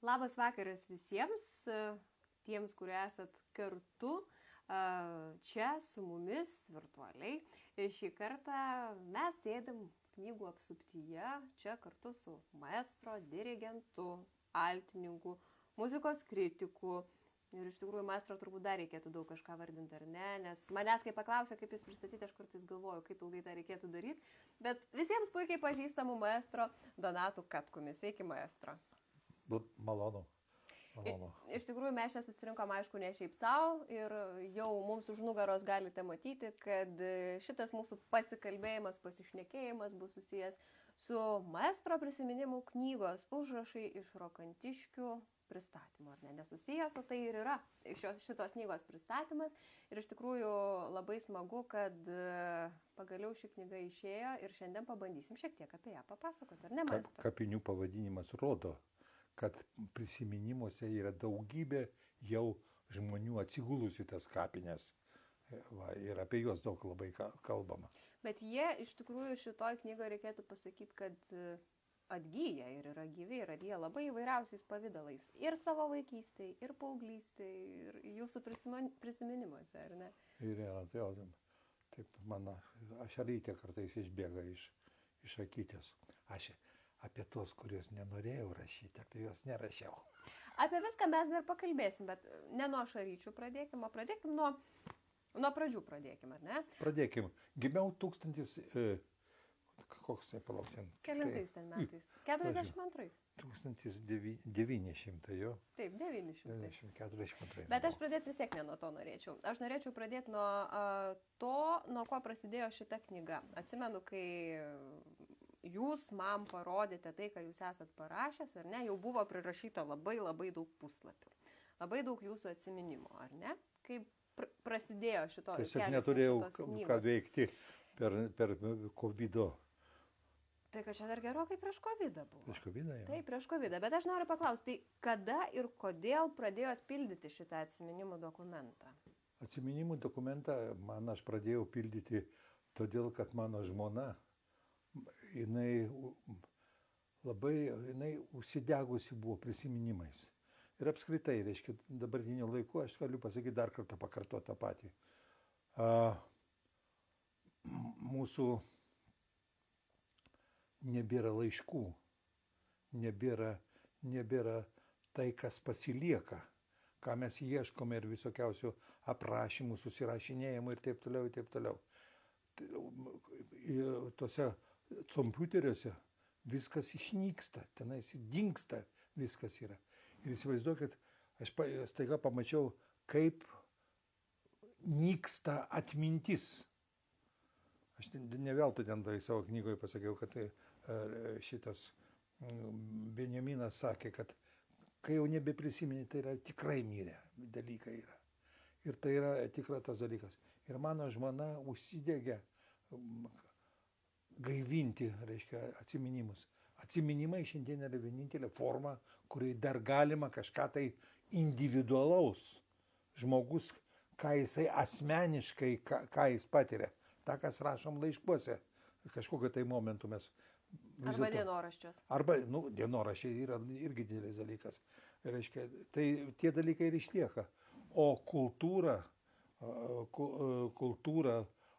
Labas vakaras visiems, tiems, kurie esat kartu čia su mumis virtualiai. Ir šį kartą mes sėdim knygų apsuptyje, čia kartu su maestro, dirigentu, altininku, muzikos kritiku. Ir iš tikrųjų, maestro, turbūt dar reikėtų daug kažką vardinti, ar ne? Nes manęs, kai paklausė, kaip jūs pristatyti, aš kartais galvoju, kaip ilgai tą reikėtų daryti. Bet visiems puikiai pažįstamų maestro Donatu Katkumi. Sveiki, maestro. Malonu. Malonu. Iš tikrųjų, mes čia susirinkom, aišku, ne šiaip savo ir jau mums už nugaros galite matyti, kad šitas mūsų pasikalbėjimas, pasišnekėjimas bus susijęs su maestro prisiminimų knygos Užrašai iš Rokantiškių pristatymu, ar ne? Nesusijęs, o tai ir yra šitos knygos pristatymas. Ir iš tikrųjų labai smagu, kad pagaliau ši knyga išėjo ir šiandien pabandysim šiek tiek apie ją papasakoti, ar ne, maestro? Kapinių pavadinimas rodo, kad prisiminimuose yra daugybė jau žmonių atsigulusių tas kapines. Va, ir apie juos daug labai kalbama. Bet jie iš tikrųjų šitoj knygoje reikėtų pasakyti, kad atgyja ir yra gyvi ir atgyja labai įvairiausiais pavydalais. Ir savo vaikystėje, ir paauglystėje, ir jūsų prisiminimuose, ar ne? Ir taip, ašarytė kartais išbėga iš akytės. Aš apie tos, kuriuos nenorėjau rašyti, apie juos nerašiau. Apie viską mes dar pakalbėsim, bet ne nuo ašaryčių pradėkim, o pradėkim nuo pradžių pradėkim, ar ne? Pradėkim. Gimiau koks tai palauksim? Kelintais ten metais? 42. 1900, jo. Taip, 900. 42. Bet aš pradėti vis tiek ne nuo to norėčiau. Aš norėčiau pradėti nuo to, nuo ko prasidėjo šita knyga. Atsimenu, kai jūs man parodėte tai, ką jūs esat parašęs, ar ne, jau buvo prirašyta labai labai daug puslapių. Labai daug jūsų atsiminimų, ar ne? Kaip prasidėjo šitos knygos? Tiesiog neturėjau ką veikti per COVID-o. Tai kad čia dar gerokai prieš COVID buvo. Prieš COVID-ą, jau. Taip, prieš COVID-ą. Bet aš noriu paklausti, tai kada ir kodėl pradėjot pildyti šitą atsiminimų dokumentą? Atsiminimų dokumentą aš pradėjau pildyti todėl, kad mano žmona, jinai užsidegusi buvo prisiminimais. Ir apskritai, reiškia, dabartiniu laiku aš galiu pasakyti dar kartą pakartoti tą patį. Mūsų nebėra laiškų, nebėra tai, kas pasilieka, ką mes ieškome ir visokiausių aprašymų, susirašinėjimų ir taip toliau, ir taip toliau. Tuose kompiuteriuose viskas išnyksta, tenais dingsta, viskas yra. Ir įsivaizduokit, aš staiga pamačiau, kaip nyksta atmintis. Aš ne veltui ten savo knygoje pasakiau, kad šitas Benjaminas sakė, kad kai jau nebeprisimeni, tai yra tikrai mirę dalykai yra. Ir tai yra tikra tas dalykas. Ir mano žmona užsidegė gaivinti, reiškia, atsiminimus. Atsiminimai šiandien yra vienintelė forma, kuriai dar galima kažką tai individualaus žmogus, ką jisai asmeniškai, ką jis patiria. Ta, kas rašom laiškuose, kažkokiu tai momentu mes... Arba dienoraščios. Arba, dienoraščiai yra irgi didelis dalykas. Reiškia, tai tie dalykai ir išlieka. O kultūra,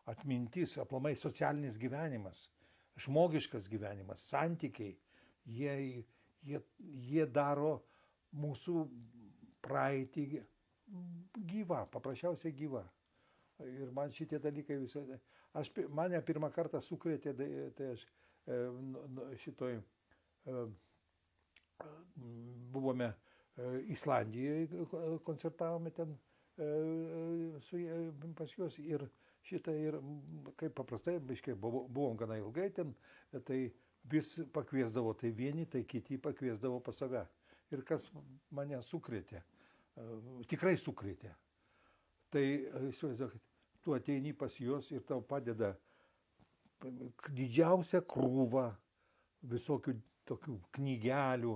atmintis, aplamai socialinis gyvenimas, žmogiškas gyvenimas, santykiai, jie daro mūsų praeitį gyvą, paprasčiausiai gyvą. Ir man šitie dalykai visai... Mane pirmą kartą sukrėtė, tai aš buvome Islandijoje, koncertavome ten pas juos ir kaip paprastai, buvom gana ilgai ten, tai vis pakviesdavo, tai vieni, tai kiti pakviesdavo pas save. Ir kas mane sukrėtė, tikrai sukrėtė. Tai įsivaizduokit, tu ateini pas juos ir tau padeda didžiausią krūvą visokių tokių knygelių,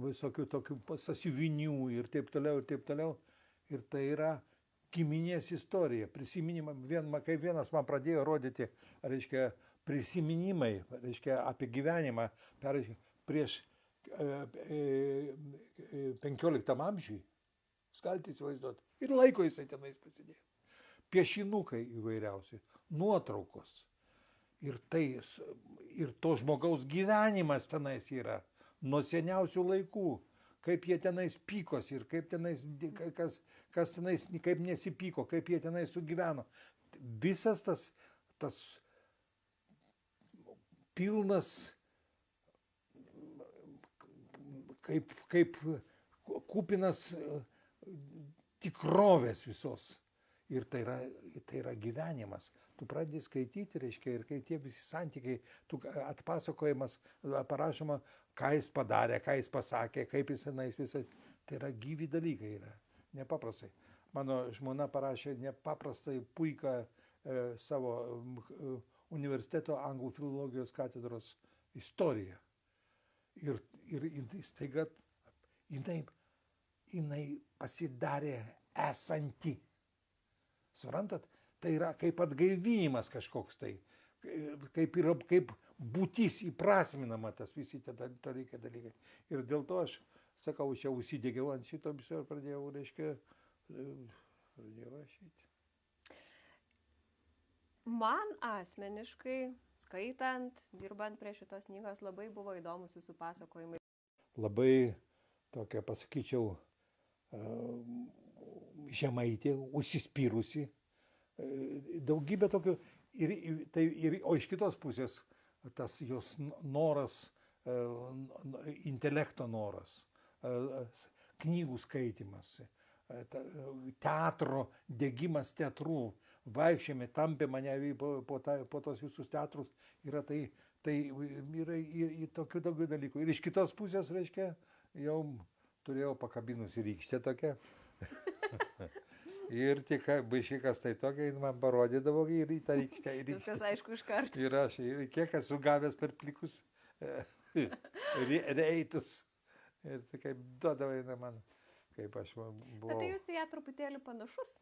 visokių tokių sąsiuvinių ir taip toliau, ir taip toliau. Ir tai yra giminės istorija, prisiminimai. Kaip vienas man pradėjo rodyti, reiškia, prisiminimai, reiškia, apie gyvenimą prieš 15 amžiui. Jūs galite įsivaizduoti. Ir laiko jisai tenais pasidėjo. Piešinukai įvairiausi, nuotraukos. Ir to žmogaus gyvenimas tenais yra nuo seniausių laikų. Kaip jie tenais pykos ir kaip tenais, kas tenais kaip nesipyko, kaip jie tenais sugyveno. Visas tas pilnas kaip kupinas tikrovės visos. Ir tai yra gyvenimas. Tu pradedi skaityti, reiškia, ir kai tie visi santykiai, atpasakojimas, parašoma, ką jis padarė, ką jis pasakė, kaip jis tenais visai. Tai yra gyvi dalykai, yra nepaprastai. Mano žmona parašė nepaprastai puiką savo universiteto anglų filologijos katedros istoriją. Ir staiga jinai pasidarė esanti. Suprantat? Tai yra kaip atgaivinimas kažkoks tai, kaip būtis įprasminama tas visi tie dalykai. Ir dėl to aš, sakau, čia užsidegiau ant šito viso ir pradėjau rašyti. Man asmeniškai, skaitant, dirbant prie šitos knygos, labai buvo įdomus jūsų pasakojimai. Labai tokia, pasakyčiau, žemaitė, užsispyrusi, daugybė tokių, o iš kitos pusės tas jos noras, intelekto noras, knygų skaitimas, teatro, degimas teatrų, vaikščiami, tampė mane po tos visus teatrus, yra yra tokių daugiau dalykų. Ir iš kitos pusės, reiškia, jau turėjau pakabinusi rykštę tokią. Ir tik baišikas tai tokia, man parodydavo ir į tą rykštę. Viskas aišku iš karto. Ir aš, kiek esu gavęs per plikus reitus. Ir tai kaip duodavo eina man, kaip aš buvau. Bet tai jūs į ją truputėlį panašus?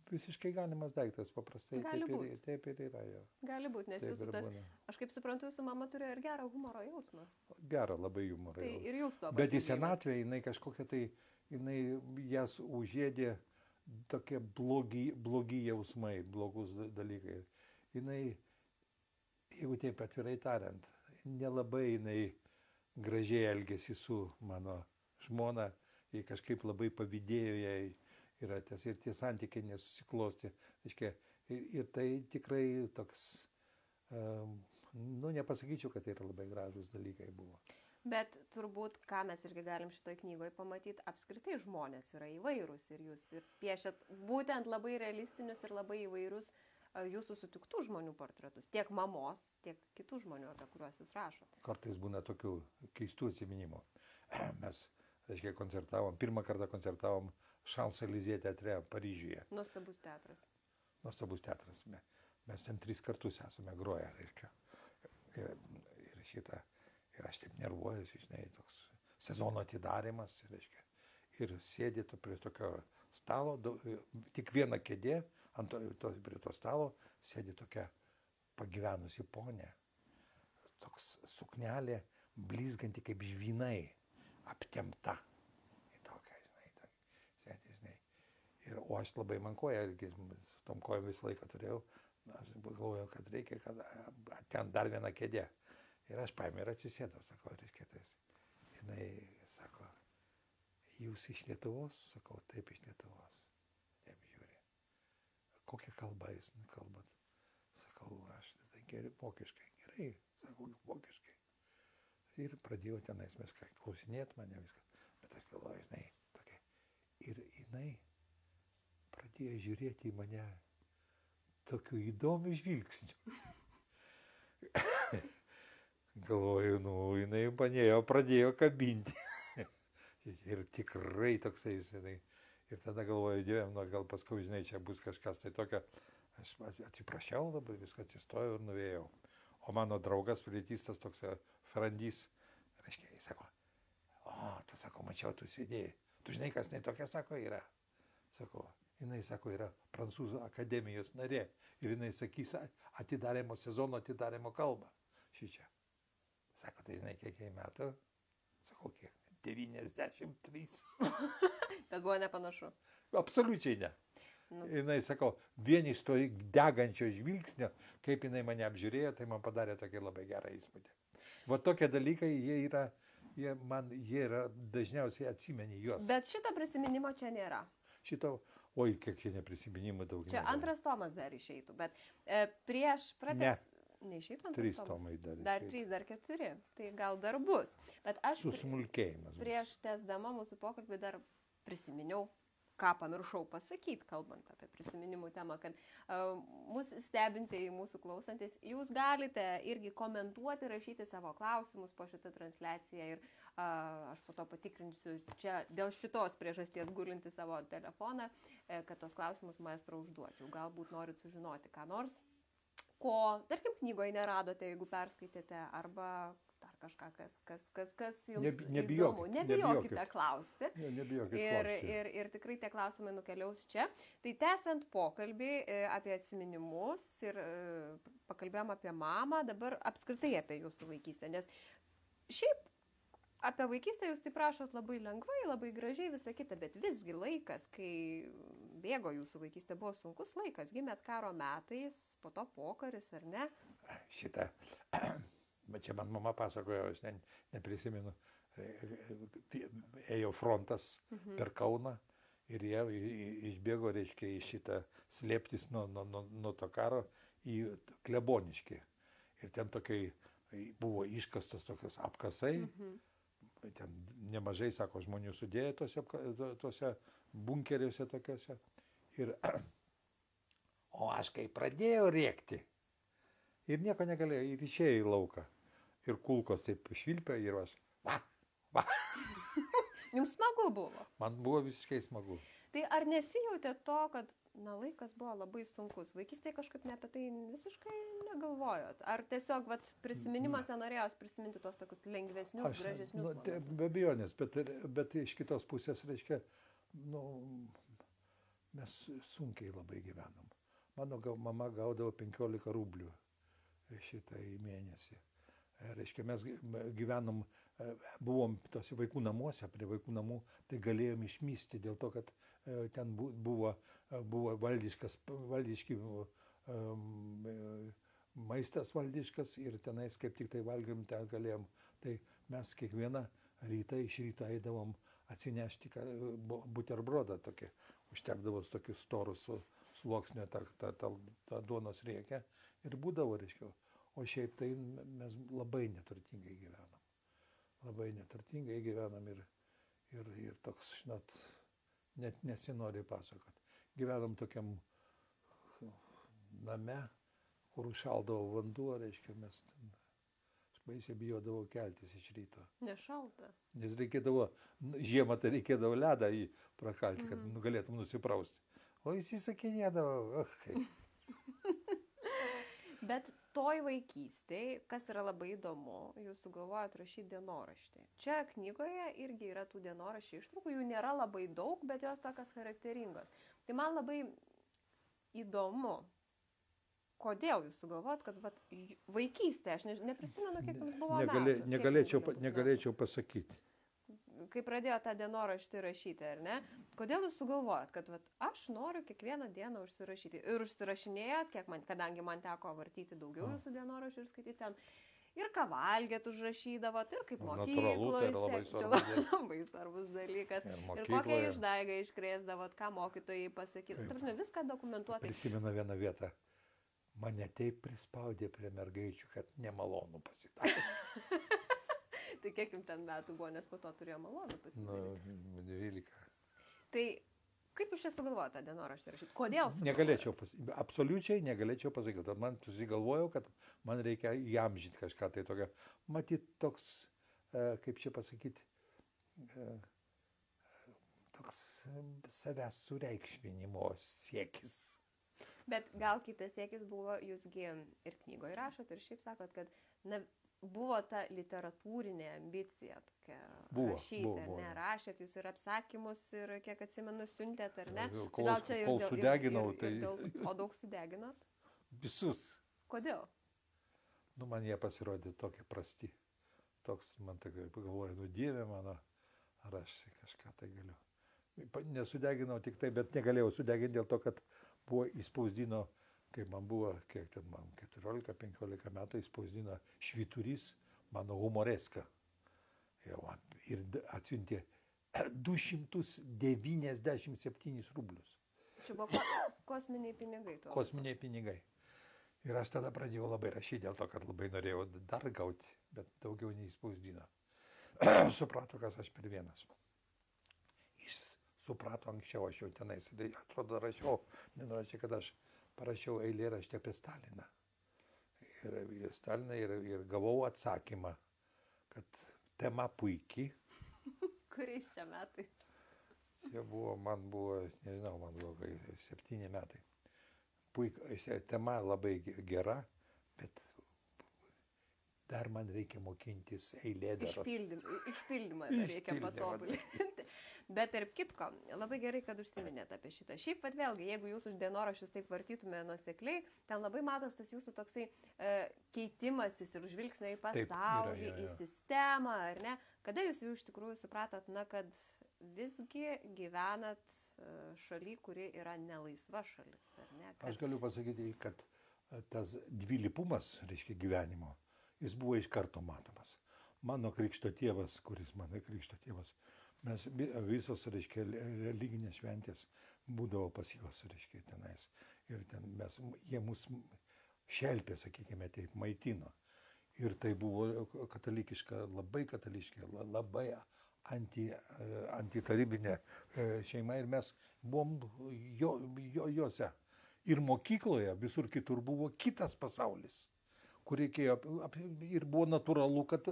Visiškai galimas daiktas, paprastai. Taip ir yra jo. Gali būti, nes jūsų tas, aš kaip suprantu, jūsų mama turėjo ir gerą humoro jausmą. Gerą labai humoro jausmą. Tai ir jūs to. Bet į senatvę jinai kažkokia tai, jinai jas užėdė tokie blogi jausmai, blogus dalykai. Jinai, jeigu taip atvirai tariant, nelabai jinai gražiai elgėsi su mano žmona, jie kažkaip labai pavydėjo jai. Ir tie santykiai nesusiklosti. Ir tai tikrai toks, nepasakyčiau, kad tai yra labai gražus dalykai buvo. Bet turbūt, ką mes irgi galim šitoj knygoje pamatyti, apskritai žmonės yra įvairūs ir jūs ir piešėt būtent labai realistinius ir labai įvairius jūsų sutiktų žmonių portretus. Tiek mamos, tiek kitų žmonių, apie kuriuos jūs rašote. Kartais būna tokių keistų atsiminimų. Mes, pirmą kartą koncertavom Champs-Élysées teatre Paryžiuje. Nuostabus teatras. Nuostabus teatras. Mes ten 3 kartus esame groję. Ir aš taip nervuojuosi, žinai, toks sezono atidarymas. Ir sėdi prie tokio stalo, tik viena kėdė, prie to stalo sėdi tokia pagyvenusi ponė. Toks suknelė blizganti kaip žvynai, aptempta. O aš labai man koją, su tom kojom visą laiką turėjau, aš galvojau, kad reikia, kad ten dar vieną kėdę. Ir aš paėmė ir atsisėdau, sako, jinai sako, jūs iš Lietuvos? Sakau, taip, iš Lietuvos. Taip žiūri. Kokią kalbą jūs kalbat? Sakau, aš geriu vokiškai. Gerai, sakau, vokiškai. Ir pradėjau tenais viską klausinėti mane viską. Bet aš galvoju, žinai, tokia. Ir jinai pradėjo žiūrėti į mane tokiu įdomiu žvilgsniu. Galvoju, jinai manėjo, pradėjo kabinti. Ir tikrai toksai, žinai. Ir tada galvoju, Dieve, gal paskui, žinai, čia bus kažkas tai tokio. Aš atsiprašiau dabar, viską atsistojau ir nuvėjau. O mano draugas, pilietistas toks Frandys, reiškia, jis sako, tu sako, mačiau, tu sėdėjai. Tu žinai, kas ne tokia, sako, yra. Sako, jinai, sako, yra Prancūzų akademijos narė. Ir jinai sakys sezono atidarimo kalbą. Šičia. Sako, tai žinai, kiek jai metų? Sakau, kiek? 93. Bet buvo nepanašu. Absoliučiai ne. Nu. Jinai, sakau, vien iš to degančio žvilgsnio, kaip jinai mane apžiūrėjo, tai man padarė tokį labai gerą įspūdį. Va tokie dalykai, jie yra dažniausiai atsimeni juos. Bet šito prisiminimo čia nėra. Šito, oi, kiek čia neprisiminimų daug. Čia antras tomas dar išeitų, bet prieš pratęs... Neišeitų antras 3 tomas? tomai dar. Dar 3, dar 4. Tai gal dar bus. Bet aš Susmulkėjimas. prieš tęsdama mūsų pokalbį dar prisiminiau, ką pamiršau pasakyti, kalbant apie prisiminimų temą, kad mūsų stebintieji, mūsų klausantis, jūs galite irgi komentuoti, rašyti savo klausimus po šitą transliaciją ir aš po to patikrinsiu čia dėl šitos priežasties gulinti savo telefoną, kad tos klausimus maestro užduočiau. Galbūt norit sužinoti ką nors, ko, tarkim, knygoje neradote, jeigu perskaitėte, arba dar kažką, kas jums įdomu. Nebijokite klausti. Nebijokite Ir tikrai tie klausimai nukeliaus čia. Tai tęsiant pokalbį apie atsiminimus ir pakalbėjom apie mamą, dabar apskritai apie jūsų vaikystę, nes šiaip apie vaikystę jūs taip rašot labai lengvai, labai gražiai, visą kitą, bet visgi laikas, kai bėgo jūsų vaikystė, buvo sunkus laikas, gimėt karo metais, po to pokaris, ar ne? Šitą, čia man mama pasakojo, aš neprisimenu, ėjo frontas per Kauną ir jie išbėgo, reiškia, į šitą slėptis nuo to karo į Kleboniškį. Ir ten tokiai buvo iškastos tokios apkasai. Ten nemažai, sako, žmonių sudėjo tose bunkeriuose tokiuose. O aš kai pradėjau rėkti ir nieko negalėjau, ir išėjau į lauką. Ir kulkos taip švilpė ir aš, va. Jums smagu buvo? Man buvo visiškai smagu. Tai ar nesijautė to, kad laikas buvo labai sunkus? Vaikystėje kažkaip ne apie tai visiškai negalvojot? Ar tiesiog prisiminimuose norėjos prisiminti tos tokius lengvesnius, gražesnius momentus? Be abejonės, bet iš kitos pusės, reiškia, mes sunkiai labai gyvenom. Mano mama gaudavo 15 rublių šitą į mėnesį. Reiškia, mes gyvenom, buvom tose vaikų namuose, prie vaikų namų, tai galėjom išmysti dėl to, kad ten buvo valdiški maistas valdiškas ir tenais kaip tik tai valgėm, ten galėjom. Tai mes kiekvieną rytą iš ryto eidavom atsinešti buterbrodą tokį, užtekdavo tokius storus sluoksnio tą duonos riekę ir būdavo, reiškia. O šiaip tai mes labai neturtingai gyvenam. Labai neturtingai gyvenam ir toks, žinot, net nesinori pasakot. Gyvenam tokiam name, kur užšaldavo vanduo, reiškia, mes ten, aš baisiai bijodavau keltis iš ryto. Nešalta. Nes reikėdavo, žiemą tai reikėdavo ledą į prakalti, kad galėtum nusiprausti. O jis įsakinėdavo, kaip. Bet toj vaikystėj, kas yra labai įdomu, jūs sugalvojat rašyti dienoraštį. Čia knygoje irgi yra tų dienoraščių ištraukų, jų nėra labai daug, bet jos tokios charakteringos. Tai man labai įdomu, kodėl jūs sugalvojat, kad vaikystė, aš neprisimenu, kiek jums buvo metų. Negalėčiau pasakyti. Kai pradėjo tą dienoraštį rašyti, ar ne? Kodėl jūs sugalvojat, kad aš noriu kiekvieną dieną užsirašyti? Ir užsirašinėjot, kadangi man teko vartyti daugiau jūsų dienoraščių ir skaityti ten. Ir ką valgėt užrašydavot, ir kaip mokykloje. Čia labai svarbus dalykas. Ir kokią išdaigą iškrėsdavot, ką mokytojai pasakytų. Tarpsime, viską dokumentuotai. Prisimenu vieną vietą. Mane taip prispaudė prie mergaičių, kad nemalonu pasidarė. Tai kiek jums ten metų buvo, nes po to turėjo malonu pasidaryti? 12. Tai kaip jūs čia sugalvojate tą dienoraštį rašyti? Kodėl? Absoliučiai negalėčiau pasakyti. Man susigalvojau, kad man reikia įamžinti kažką tai tokio. Matyt, toks, kaip čia pasakyti, toks savęs sureikšminimo siekis. Bet gal kitas siekis buvo, jūsgi ir knygoje rašot, ir šiaip sakot, kad buvo ta literatūrinė ambicija tokia rašyti, ar ne? Rašėt jūs ir apsakymus, ir kiek atsimenu, siuntėt, ar ne? Kol sudeginau, tai... O daug sudeginot? Visus. Kodėl? Man jie pasirodė tokie prasti. toks, man tai pagalvoju, nu Dieve mano, ar aš kažką tai galiu. Nesudeginau tik tai, bet negalėjau sudeginti dėl to, kad buvo įspausdino, kai man buvo, kiek ten man, 14-15 metų, įspausdino Švyturys mano humoreską. Ir atsiuntė 297 rublius. Čia buvo kosminiai pinigai. Kosminiai pinigai. Ir aš tada pradėjau labai rašyti dėl to, kad labai norėjau dar gauti, bet daugiau neįspausdino. Suprato, kas aš per vienas. Jis suprato anksčiau, aš jau tenais, atrodo, rašiau, nenurašiau, kad aš parašiau eilėraštį apie Staliną. Ir Staliną ir gavau atsakymą, kad tema puikiai. Kuriais čia metais? Man buvo 7 metai. Tema labai gera, bet dar man reikia mokintis eilėdaros. Išpildymą reikia patobulinti. Bet tarp kitko, labai gerai, kad užsiminėte apie šitą. Šiaip, pat vėlgi, jeigu jūs už dienoraščius taip vartytume nuosekliai, ten labai matos tas jūsų toksai keitimasis ir žvilgsnio į pasaulį, į sistemą, ar ne? Kada jūs jau iš tikrųjų supratot, kad visgi gyvenat šaly, kuri yra nelaisva šalis, ar ne? Aš galiu pasakyti, kad tas dvilypumas, reiškia, gyvenimo, jis buvo iš karto matomas. Mano krikšto tėvas, mes visos, reiškia, religinės šventės būdavo pas juos, reiškia, tenais. Ir ten jie mus šelpė, sakykime, taip, maitino. Ir tai buvo katalikiška, labai antitarybinė šeima ir mes buvom juose. Ir mokykloje visur kitur buvo kitas pasaulis, kur reikėjo, ir buvo natūralu, kad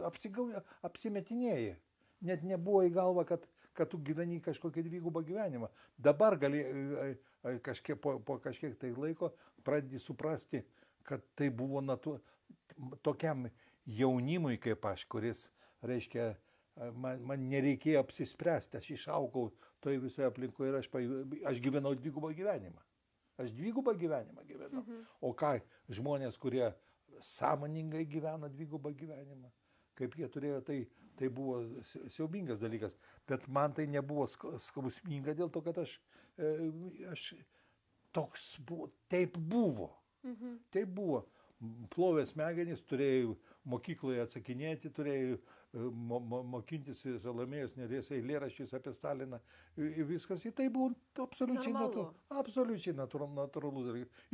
apsimetinėjai. Net nebuvo į galvą, kad tu gyveni kažkokį dvigubą gyvenimą. Dabar gali po kažkiek tai laiko pradedi suprasti, kad tai buvo tokiam jaunimui kaip aš, kuris, reiškia, man nereikėjo apsispręsti, aš išaugau toje visoje aplinkoje ir aš gyvenau dvigubą gyvenimą. Aš dvigubą gyvenimą gyvenau. O ką žmonės, kurie sąmoningai gyvena dvigubą gyvenimą, kaip jie turėjo, tai buvo siaubingas dalykas. Bet man tai nebuvo skausminga dėl to, kad aš toks buvo, taip buvo. Taip buvo. Plovė smegenys, turėjau mokykloje atsakinėti, turėjau mokintis Salomėjos Nėries eilėraščius apie Staliną. Viskas, tai buvo absoliučiai natūralus.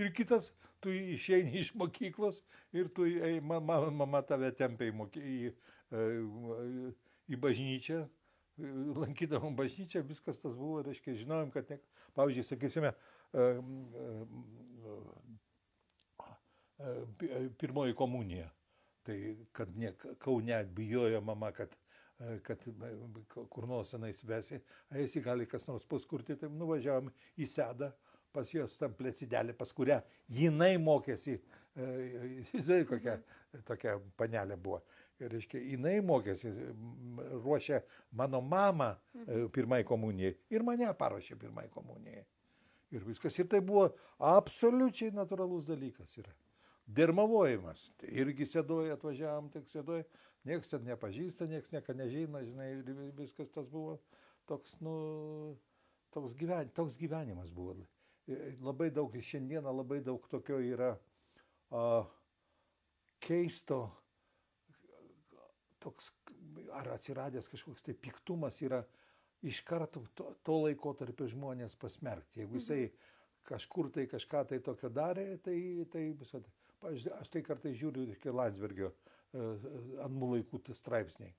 Ir kitas, tu išeini iš mokyklos ir mama tave tempia į bažnyčią, lankydavom bažnyčią, viskas tas buvo, reiškia, žinojom, kad, pavyzdžiui, sakysime, pirmoji komunija. Tai kad Kaune bijojo mama, kad kur nors tenais vesi, esi gali kas nors paskurti, tai nuvažiavom į Sedą, pas jos tam plėsidelį, pas kurią jinai mokėsi, jisai tokia panelė buvo. Ir, reiškia, jinai mokėsi, ruošė mano mamą pirmai komunijai ir mane paruošė pirmai komunijai. Ir viskas. Ir tai buvo absoliučiai natūralus dalykas. Dermavojimas. Tai irgi Sėdoje atvažiavom, tik Sėdoje. Niekas ten nepažįsta, niekas nieko nežino, žinai, ir viskas tas buvo toks gyvenimas buvo. Labai daug, šiandieną labai daug tokio yra keisto, toks, ar atsiradęs kažkoks tai piktumas yra iš karto to laikotarpio žmonės pasmerkti. Jeigu jisai kažkur tai kažką tai tokio darė, tai visada. Aš tai kartais žiūriu, Landsbergio Anmų laikų straipsniai.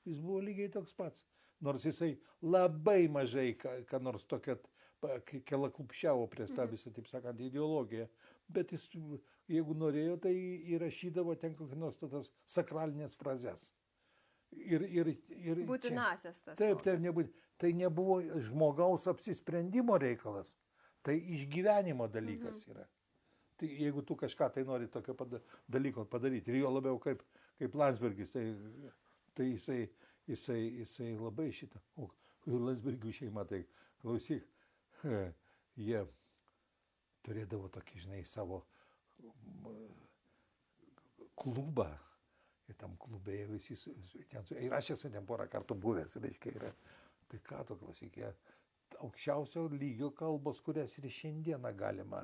Jis buvo lygiai toks pats. Nors jisai labai mažai, ką nors tokia kelaklupščiavo prieš tą visą, taip sakant, ideologiją. Bet jis, jeigu norėjo, tai įrašydavo ten kokias nors tas sakralinės frazes. Būtinasias tas. Taip, tai nebuvo žmogaus apsisprendimo reikalas. Tai išgyvenimo dalykas yra. Tai jeigu tu kažką tai nori tokio dalyko padaryti, ir jo labiau kaip Landsbergis, tai jisai labai šitą. O Landsbergių šeima, tai klausyk, jie turėdavo tokį, žinai, savo klubą ir tam klube visi, ir aš esu ten porą kartų buvęs, reiškia, yra, tai ką tu klausyk, aukščiausio lygio kalbos, kurias ir šiandieną galima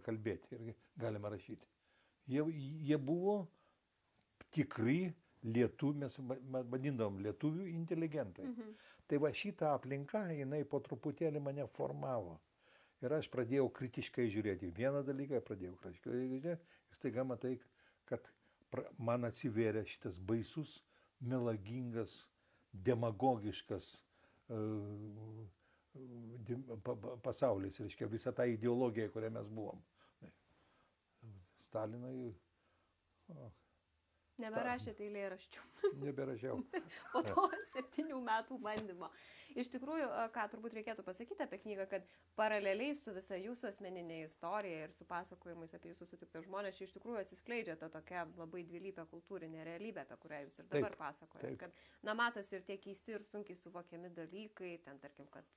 kalbėti ir galima rašyti. Jie buvo tikri lietuvių, mes vadindavom lietuvių inteligentai. Tai va šitą aplinką, jinai po truputėlį mane formavo. Ir aš pradėjau kritiškai žiūrėti vieną dalyką, pradėjau kritiškai žiūrėti, ir staiga matai, kad man atsivėrė šitas baisus, melagingas, demagogiškas pasaulis, reiškia, visą tą ideologiją, kurią mes buvom. Stalinai... Neberašėte eilėraščių. Neberašiau. Po to 7 metų bandymo. Iš tikrųjų, ką turbūt reikėtų pasakyti apie knygą, kad paraleliai su visa jūsų asmeninė istorija ir su pasakojimais apie jūsų sutiktus žmonės, iš tikrųjų atsiskleidžia ta tokia labai dvilypė kultūrinė realybė, apie kurią jūs ir dabar pasakojate. Kad, matosi ir tie keisti ir sunkiai suvokiami dalykai, ten tarkim, kad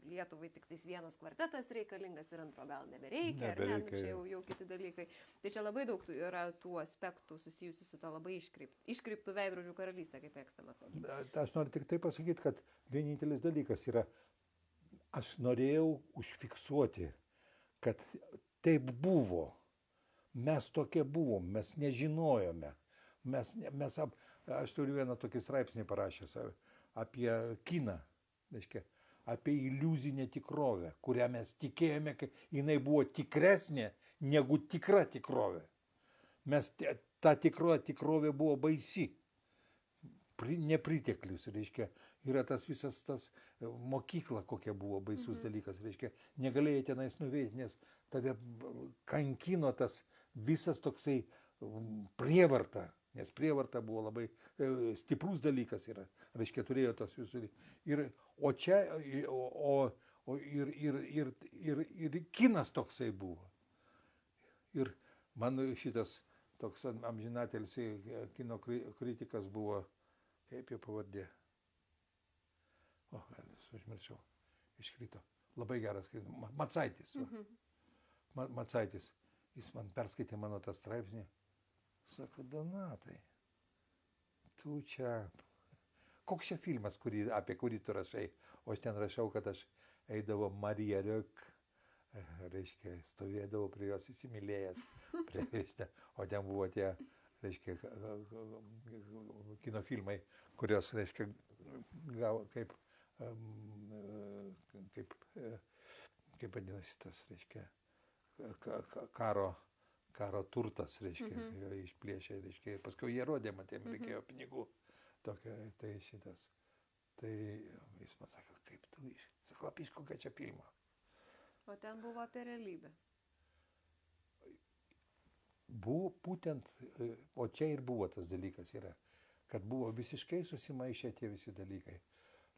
Lietuvai tik tais vienas kvartetas reikalingas ir antro gal nebereikia, ar ne, čia jau kiti dalykai. Tai čia labai daug yra tų aspektų susijusių su to labai iškreiptų veidrodžių karalystė, kaip mėgstama sakyti. Aš noriu tik tai pasakyti, kad vienintelis dalykas yra, aš norėjau užfiksuoti, kad taip buvo, mes tokie buvom, mes nežinojome, aš turiu vieną tokį straipsnį parašęs apie kiną, reiškia, apie iliuzinę tikrovę, kurią mes tikėjome, kad jinai buvo tikresnė negu tikra tikrovė. Ta tikrovė buvo baisi, nepriteklius, reiškia, yra tas visas tas mokykla, kokia buvo baisus dalykas, reiškia, negalėjai tenais nuveikti, nes tave kankino tas visas toksai prievarta, nes prievarta buvo labai stiprus dalykas, yra, reiškia, turėjo tos visus. O čia, ir kinas toksai buvo. Ir man šitas toks amžinatelis kino kritikas buvo, kaip jo pavardė. Užmiršau, iškrito. Labai geras, Macaitis. Macaitis. Jis man perskaitė mano tą straipsnį. Sako, Donatai, tu čia... Koks čia filmas, apie kurį tu rašai? O aš ten rašau, kad aš eidavo Marija Riuk, reiškia, stovėdavau prie jos įsimylėjęs, o ten buvo tie, reiškia, kino filmai, kurios, reiškia, kaip vadinasi tas, reiškia, karo turtas, reiškia, išplėšė, reiškia, ir paskui jie rodė, matėm, reikėjo pinigų, tokia, tai šitas. Tai jis man sako, kaip tu, sako, apie kokią čia filmą. O ten buvo apie realybę. Buvo būtent, o čia ir buvo tas dalykas yra, kad buvo visiškai susimaišę tie visi dalykai.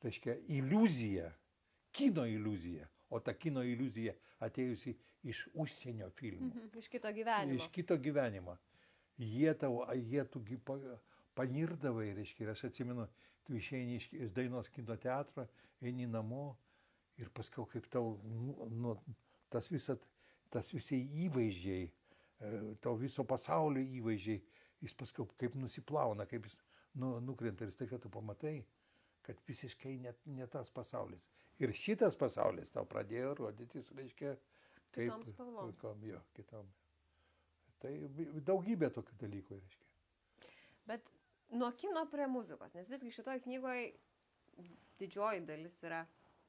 Reiškia, iliuzija, kino iliuzija, o ta kino iliuzija atėjusi iš užsienio filmų. Iš kito gyvenimo. Iš kito gyvenimo. Jie tu panirdavai, reiškia, ir aš atsimenu, tu išeini iš Dainos kino teatro, eini namo ir paskui kaip tau, tas visi įvaizdžiai, tau viso pasaulio įvaizdžiai, jis paskui kaip nusiplauna, kaip jis nukrenta ir staiga tu pamatai, kad visiškai ne tas pasaulis. Ir šitas pasaulis tau pradėjo rodytis, reiškia, kaip... Kitom spalvom. Jo, kitom. Tai daugybė tokių dalykų, reiškia. Bet nuo kino prie muzikos, nes visgi šitoj knygoje didžioji dalis yra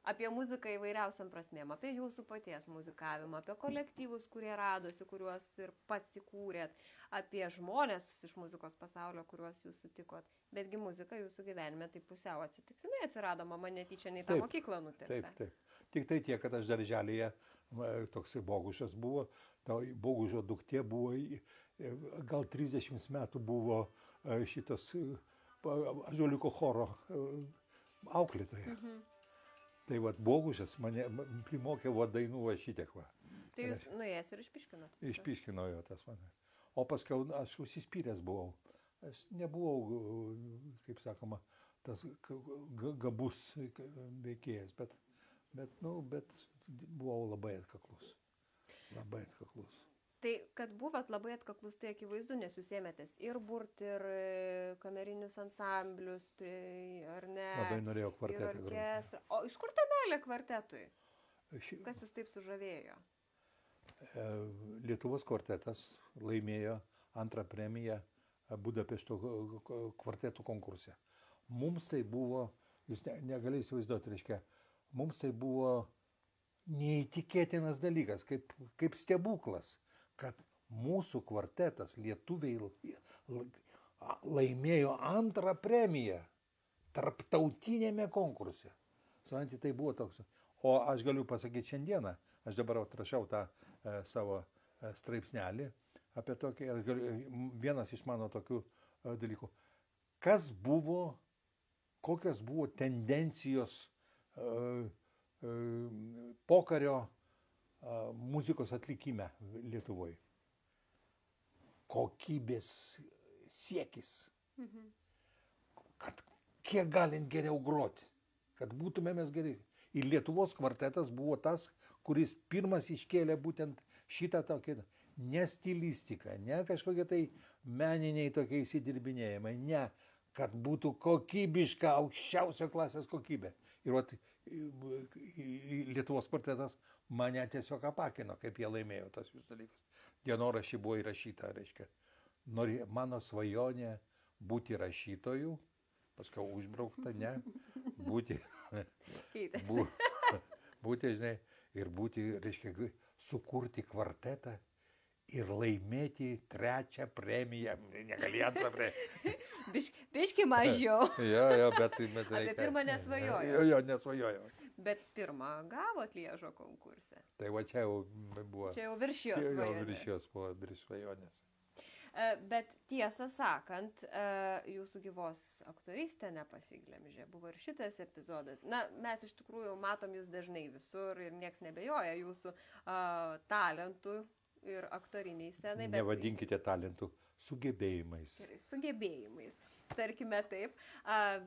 apie muziką įvairiausiam prasmėm, apie jūsų paties muzikavimą, apie kolektyvus, kurie radosi, kuriuos ir pats įkūrėt, apie žmonės iš muzikos pasaulio, kuriuos jūs sutikot. Betgi muzika jūsų gyvenime tai pusiau atsitiktinai atsirado, mama netyčia nei tą mokyklą nutempė. Taip. Tik tai tiek, kad aš darželėje, toksai Bogušas buvo, Bogušo duktė buvo, gal 30 metų buvo šitas Ąžuoliuko choro auklėtoja. Tai vat Bogušas mane primokė dainų šitiek va. Tai jūs nuėjęs ir išpiškinot? Išpiškinau jo tas mane. O paskui aš užsispyręs buvau. Aš nebuvau, kaip sakoma, tas gabus veikėjas, bet buvau labai atkaklus. Labai atkaklus. Tai, kad buvot labai atkaklus, tai akivaizdu, nes jūs ėmėtės ir burti, ir kamerinius ansamblius, ar ne? Labai norėjau Ir kvartetą groti. orkestrą. O iš kur ta meilė kvartetui? Kas jūs taip sužavėjo? Lietuvos kvartetas laimėjo antrą premiją Budapešto kvartetų konkurse. Mums tai buvo, jūs negalite įsivaizduoti, reiškia, mums tai buvo neįtikėtinas dalykas, kaip stebuklas, kad mūsų kvartetas lietuviai laimėjo antrą premiją tarptautinėme konkurse. Suprantate, tai buvo toks. O aš galiu pasakyti šiandieną, aš dabar atrašau tą savo straipsnelį apie tokį, vienas iš mano tokių dalykų. Kokios buvo tendencijos pokario muzikos atlikime Lietuvoje. Kokybės siekis. Kad kiek galint geriau groti, kad būtume mes geri. Ir Lietuvos kvartetas buvo tas, kuris pirmas iškėlė būtent šitą tokį, ne stilistiką, ne kažkokie tai meniniai tokie įsidirbinėjimai, ne, kad būtų kokybiška, aukščiausio klasės kokybė. Ir Lietuvos kvartetas mane tiesiog apakino, kaip jie laimėjo tos visus dalykus. Dienoraščiai buvo įrašyta, reiškia, mano svajonė būti rašytoju, paskui užbraukta, ne, būti, žinai, ir būti, reiškia, sukurti kvartetą ir laimėti trečią premiją, negali antrą premiją. Biški mažiau. Jo, bet apie pirmą nesvajojo. Jo, nesvajojo. Bet pirmą gavo Liežo konkurse. Tai va čia jau buvo. Čia jau virš jos svajonės. Bet tiesą sakant, jūsų gyvos aktorystė nepasiglemžė. Buvo ir šitas epizodas. Na, mes iš tikrųjų matom jūs dažnai visur ir nieks nebejoja jūsų talentų ir aktoriniai scenai. Nevadinkite talentų, sugebėjimais. Sugebėjimais, tarkime taip.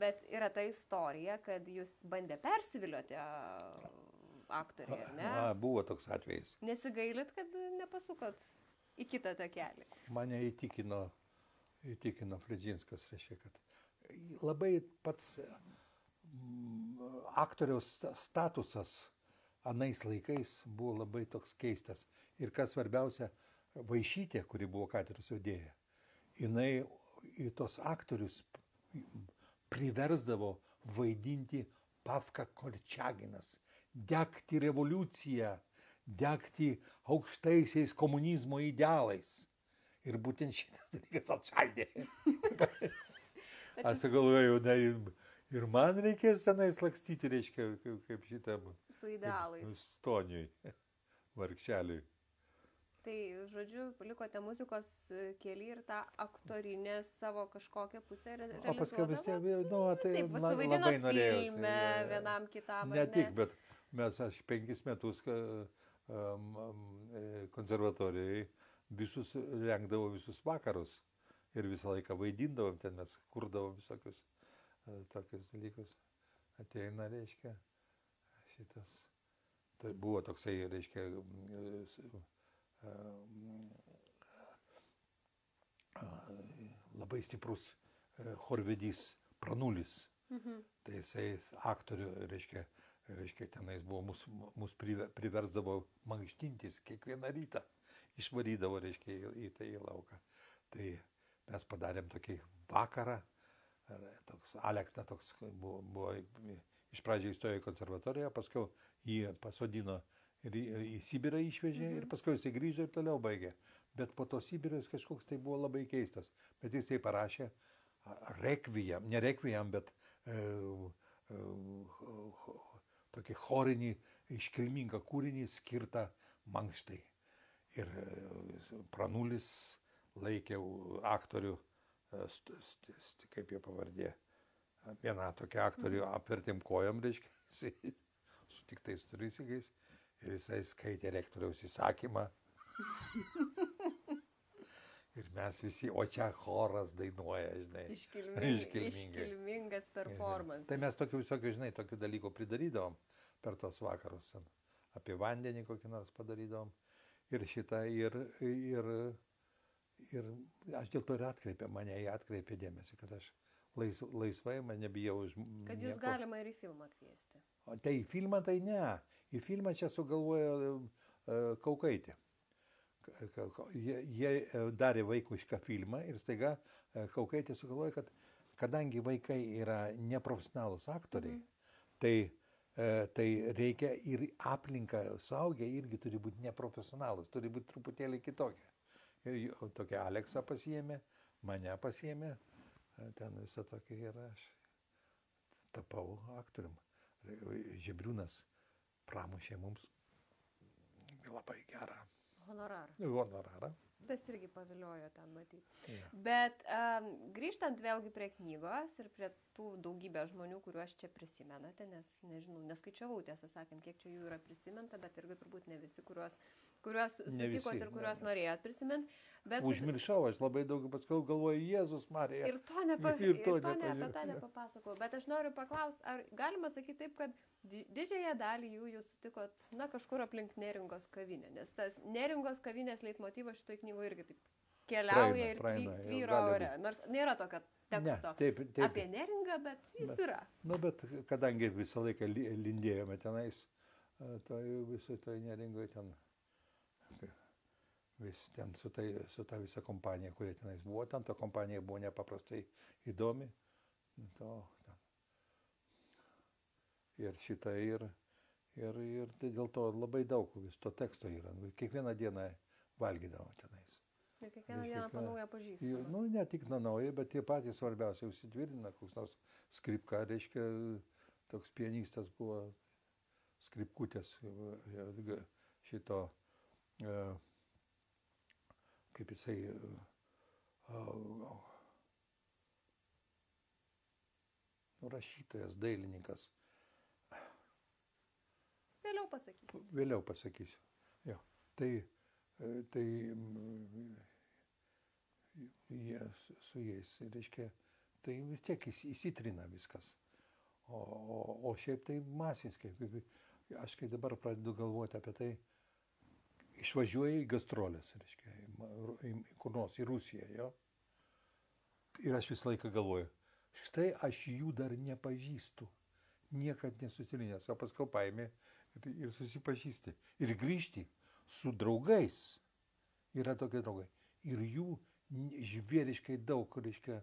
Bet yra ta istorija, kad jūs bandė persivilioti aktoriai, ar ne? Buvo toks atvejis. Nesigailit, kad nepasukot į kitą takelį? Mane įtikino Fredžinskas, reiškia, kad labai pats aktoriaus statusas anais laikais buvo labai toks keistas. Ir kas svarbiausia, Vaišytė, kuri buvo katedros vedėja, jinai į tos aktorius priversdavo vaidinti Pavka Korčaginas, degti revoliuciją, degti aukštaisiais komunizmo idealais. Ir būtent šitas dalykas atšaldė. Aš galvojau, ir man reikės tenais lakstyti, reiškia, kaip šitam. Su idealais. Stoniui, vargšeliui. Tai, žodžiu, likote muzikos kely ir tą aktorinę savo kažkokią pusę realizuodavo. O paskui vis tiek, tai suvaidinot filme vienam kitam. Ne tik, bet aš 5 metus konservatorijai rengdavau visus vakarus ir visą laiką vaidindavom, ten mes kurdavom visokius tokius dalykus. Ateina, reiškia, šitas. Tai buvo toksai, reiškia, labai stiprus chorvedys Pranulis. Tai jisai aktorių, reiškia, tenais buvo, mus priversdavo mankštintis kiekvieną rytą. Išvarydavo, reiškia, į lauką. Tai mes padarėm tokį vakarą. Toks Alekna toks buvo, iš pradžių įstojo į konservatoriją, paskui jį pasodino ir į Sibirą išvežė ir paskui jisai grįžo ir toliau baigė. Bet po to Sibiras kažkoks tai buvo labai keistas. Bet jisai parašė rekvijam, ne rekvijam, bet tokį chorinį, iškilmingą kūrinį skirtą mankštai. Ir Pranulis laikė aktorių, kaip jo pavardė, vieną tokią aktorių apvertėm kojom, reiškia, su tik tais turisigais. Ir jisai skaitė rektoriaus įsakymą. Ir mes visi, o čia choras dainuoja, žinai. Iškilmingas performance. Tai mes tokių visokių, žinai, tokių dalykų pridarydavom per tos vakarus. Apie vandenį kokį nors padarydavom. ir šitą, ir aš dėl to ir mane atkreipė dėmesį, kad aš laisvai, man nebijau Kad jūs galima ir į filmą kviesti. O tai į filmą tai ne. Į filmą čia sugalvojo Kaukaitė. Jie darė vaikišką filmą ir staiga Kaukaitė sugalvojo, kad kadangi vaikai yra neprofesionalūs aktoriai, tai reikia ir aplinka suaugę irgi turi būti neprofesionalūs, turi būti truputėlį kitokia. Ir tokia Aleksą pasiėmė, mane pasiėmė, ten visą tokia ir aš tapau aktorium. Žebriūnas pramušė mums labai gerą honorarą. Tas irgi paviliojo ten matyti. Ja. Bet grįžtant vėlgi prie knygos ir prie tų daugybę žmonių, kuriuos čia prisimenate, nes nežinau, neskaičiavau tiesą sakant, kiek čia jų yra prisiminta, bet irgi turbūt ne visi, kuriuos sutikot ir kuriuos norėjot prisiminti. Užmiršau, aš labai daug paskui galvoju, Jėzus Marija. Ir to apie tą nepapasakau. Bet aš noriu paklausti, ar galima sakyti taip, kad didžiąją dalį jūs sutikot, kažkur aplink Neringos kavinę, nes tas Neringos kavinės leitmotyvas šitoj knygoje irgi taip keliauja ir tvyro ore. Nors nėra tokio teksto apie Neringą, bet jis yra. Bet kadangi visą laiką lindėjome tenais, visoj toj Neringoje ten su ta visa kompanija, kurie tenais buvo, ten ta kompanija buvo nepaprastai įdomi. Ir šitą ir tai dėl to labai daug vis to teksto yra. Kiekvieną dieną valgydavo tenais. Ir kiekvieną dieną po naują pažįstama. Ne tik naują, bet tie patys svarbiausiai užsitvirtina, koks nors Skripka, reiškia, toks pianistas buvo Skripkutės šito, kaip jisai, rašytojas, dailininkas. Vėliau pasakysiu. Jo. Tai jie su jais, reiškia, tai vis tiek įsitrina viskas. O šiaip tai masiškai. Aš kai dabar pradedu galvoti apie tai, išvažiuoja į gastrolės, reiškia, kur nors į Rusiją, jo. Ir aš visą laiką galvoju, štai aš jų dar nepažįstu, niekad nesusilinęs, o paskui paėmė ir susipažįsti. Ir grįžti su draugais, yra tokie draugai, ir jų žvėriškai daug, reiškia,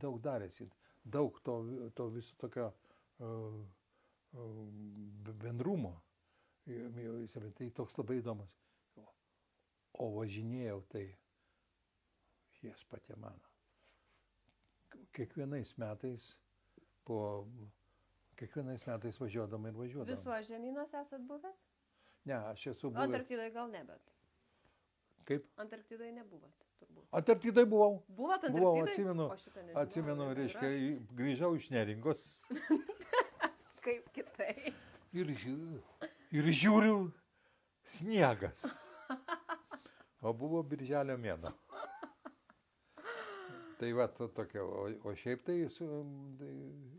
daug darėsi, daug to viso tokio bendrumo. Tai toks labai įdomus. O važinėjau tai viešpatie mano. Kiekvienais metais važiuodama ir važiuodama. Visuos žemynuose esat buvęs? Ne, aš esu buvęs. Antarktidai gal ne, bet. Kaip? Antarktidai nebuvot, turbūt. Antarktidai buvau. Buvot Antarktidai? Buvau, atsimenu, reiškia, grįžau iš Neringos. Kaip kitai. Ir žiūriu, sniegas. O buvo birželio mėnuo. Tai va, tokia, o šiaip tai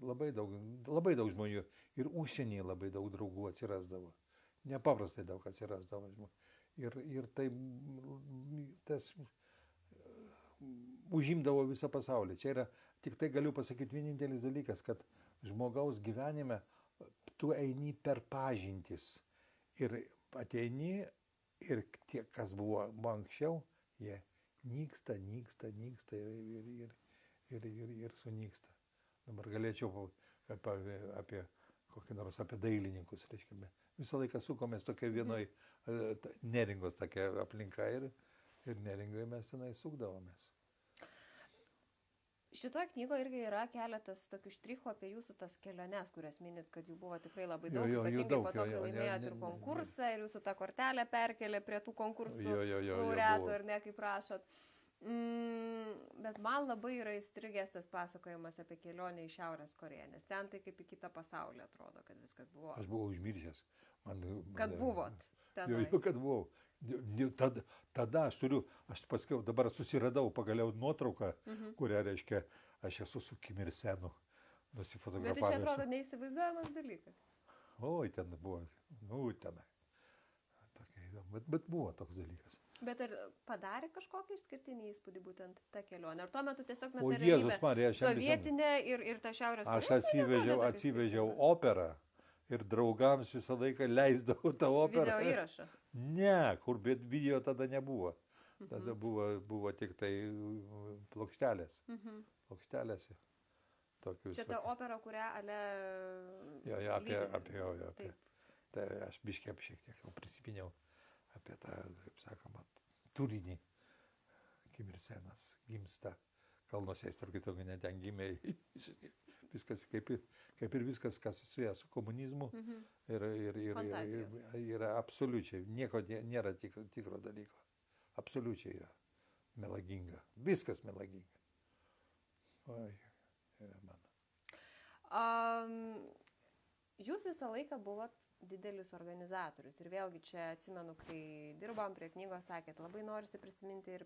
labai daug žmonių. Ir užsienyje labai daug draugų atsirasdavo. Nepaprastai daug atsirasdavo žmonių. Ir tai tas užimdavo visą pasaulį. Čia yra, tik tai galiu pasakyti vienintelis dalykas, kad žmogaus gyvenime tu eini per pažintis. Ir ateini ir tie, kas buvo anksčiau, jie nyksta ir sunyksta. Dabar galėčiau apie kokį nors apie dailininkus, reiškia. Visą laiką sukomės tokia vienoj Neringos tokia aplinka ir Neringoje mes tenai sukdavomės. Šitoje knygoje irgi yra keletas tokių štrichų apie jūsų tas keliones, kurias minit, kad jų buvo tikrai labai daug, ypatingai po to, kai laimėjot ir konkursą, ir jūsų tą kortelę perkelė prie tų konkursų laureatų, ir ne kaip rašot. Bet man labai yra įstrigęs tas pasakojimas apie kelionę į Šiaurės Koreją, nes ten tai kaip į kitą pasaulį atrodo, kad viskas buvo. Aš buvau užmiršęs. Kad buvot tenai. Jo, kad buvau. Tada aš paskiau dabar susiradau pagaliau nuotrauką, kurią, reiškia, aš esu su Kim Ir Senu nusifotografavęs. Bet iš atrodo neįsivaizduojamas dalykas. Oi, ten buvo, tenai. bet buvo toks dalykas. Bet ar padarė kažkokį išskirtinį įspūdį būtent tą kelionę? Ar tuo metu tiesiog O Jėzus Marija, sovietinė ir ta šiaurės Aš atsivežiau operą ir draugams visą laiką leisdavau tą operą. Video įrašą? Ne, bet video tada nebuvo. Tada buvo tik tai plokštelės. Plokštelėse. Čia ta opera, kurią ale... Jo, apie. Tai aš biškiai šiek tiek jau prisiminiau apie tą, kaip sakoma, turinį. Kim ir senas gimsta kalnuose, tarp kitokio net ten gimė. Viskas kaip ir viskas, kas susiję su komunizmu. Yra absoliučiai, nieko nėra tikro dalyko. Absoliučiai yra melaginga. Viskas melaginga. Oi, mano. Jūs visą laiką buvot didelis organizatorius. Ir vėlgi čia atsimenu, kai dirbom prie knygos, sakėt, labai norisi prisiminti ir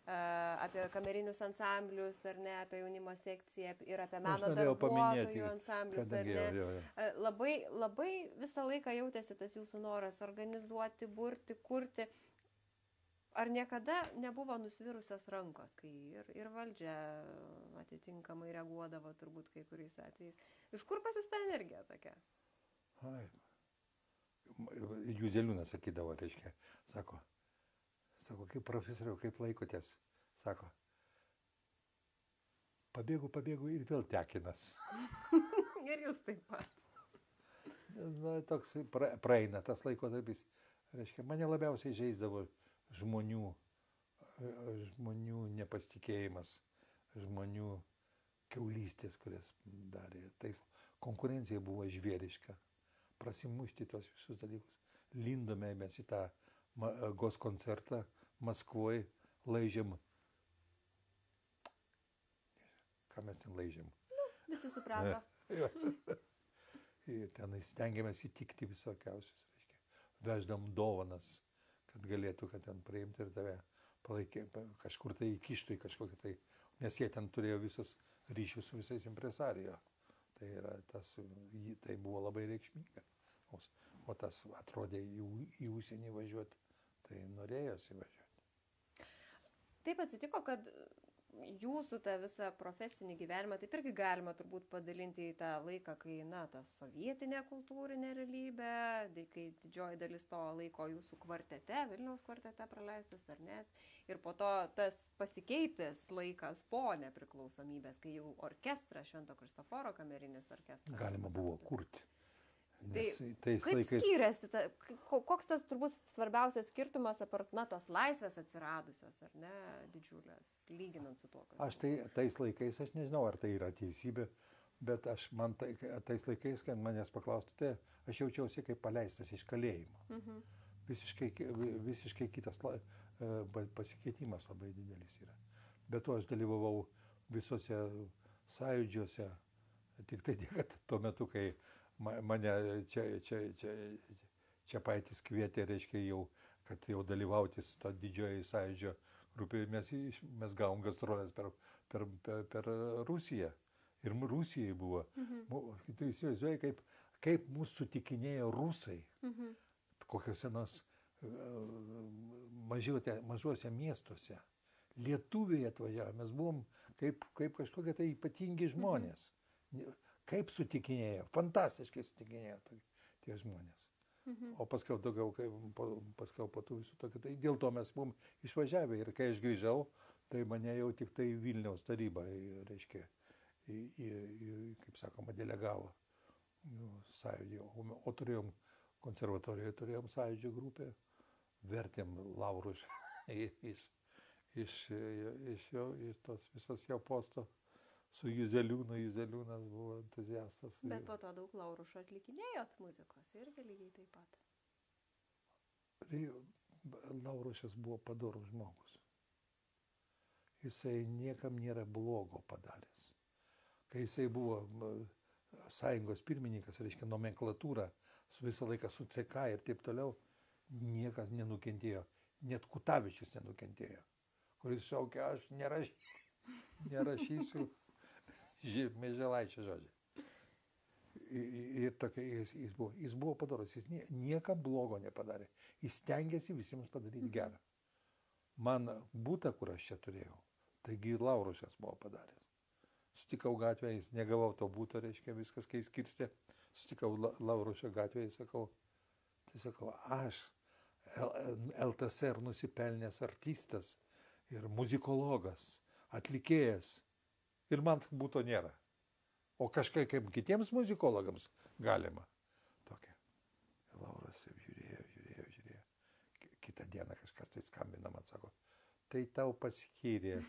apie kamerinius ansamblius, ar ne, apie jaunimo sekciją, ir apie meno darbuotojų ansamblius, ar ne. Labai visą laiką jautėsi tas jūsų noras organizuoti, burti, kurti. Ar niekada nebuvo nusvirusios rankos, kai ir valdžia atitinkamai reaguodavo turbūt kai kuriais atvejais? Iš kur pas jūs ta energija tokia? Juzeliūnas sakydavo, reiškia, sako, kaip profesoriau, kaip laikotės? Sako, pabėgu ir vėl tekinas. Ir jūs taip pat. Na, toks praeina tas laikotarpis. Reiškia, mane labiausiai žeisdavo žmonių nepasitikėjimas, žmonių kiaulystės, kurias darė. Tais konkurencija buvo žvėriška. Prasimušti tos visus dalykus. Lindome mes į tą GOS koncertą Maskvoje, laižėm. Ką mes ten laižėm? Visi suprato. Ir ten stengiamės įtikti visokiausius, reiškia. Veždam dovanas, kad galėtų, kad ten priimti ir tave palaikė, kažkur tai įkištų į kažkokį tai, nes jie ten turėjo visus ryšius su visais impresarijo. Tai buvo labai reikšminga. O tas atrodė į užsienį važiuoti, tai norėjosi važiuoti. Taip atsitiko, kad jūsų tą visą profesinį gyvenimą taip irgi galima turbūt padalinti į tą laiką, kai, ta sovietinė kultūrinė realybė, kai didžioji dalis to laiko jūsų kvartete, Vilniaus kvartete praleistas ar net, ir po to tas pasikeitęs laikas po nepriklausomybės, kai jau orkestras, Švento Kristoforo kamerinis orkestras. Galima buvo kurti. Kaip skiriasi, koks tas turbūt svarbiausias skirtumas apart tos laisvės atsiradusios, ar ne, didžiulės, lyginant su tuo, kad... Tais laikais, aš nežinau, ar tai yra teisybė, bet tais laikais, kai manęs paklaustų, aš jaučiausi kaip paleistas iš kalėjimo. Visiškai kitas pasikeitimas labai didelis yra. Bet to aš dalyvavau visose sąjūdžiuose, tik tai, kad tuo metu, kai mane čia patys kvietė, reiškia, kad jau dalyvauti su to didžioji sąjūdžio grupėje, mes gavom gastrolės per Rusiją. Ir Rusijai buvo. Tu įsivaizduoji, kaip mūsų sutikinėjo rusai, kokiuose nors mažuose miestuose. Lietuviai atvažiavo, mes buvom kaip kažkokie tai ypatingi žmonės. Kaip sutikinėjo, fantastiškai sutikinėjo tie žmonės. O paskiau po tų visų tokių, tai dėl to mes buvom išvažiavę. Ir kai aš grįžau, tai mane jau tik tai Vilniaus taryba, reiškia, kaip sakoma, delegavo sąjūdį. O turėjom konservatorijoje, turėjom sąjūdžio grupę, vertėm laurus iš tos visos jo posto. Su Juzeliūnu, Juzeliūnas buvo entuziastas. Bet po to daug laurušų atlikinėjot muzikos irgi lygiai taip pat. Laurušas buvo padorus žmogus. Jisai niekam nėra blogo padaręs. Kai jisai buvo sąjungos pirmininkas, reiškia nomenklatūra, visą laiką su CK ir taip toliau, niekas nenukentėjo. Net Kutavičius nenukentėjo. Kuris šaukė, aš nerašysiu. Mėželaičio žodžiai. Ir tokia, jis buvo padorus, jis niekam blogo nepadarė. Jis stengiasi visiems padaryti gerą. Man būtą, kur aš čia turėjau, taigi Laurušas buvo padaręs. Sutikau gatvėje, jis negavau to būto, reiškia viskas, kai skirstė. Sutikau Laurušą gatvėje, sakau, aš LTSR nusipelnęs artistas ir muzikologas, atlikėjas. Ir man būto nėra. O kažkaip kaip kitiems muzikologams galima. Tokia. Lauras žiūrėjo. Kitą dieną kažkas tai skambina, man sako, tai tau paskyrė.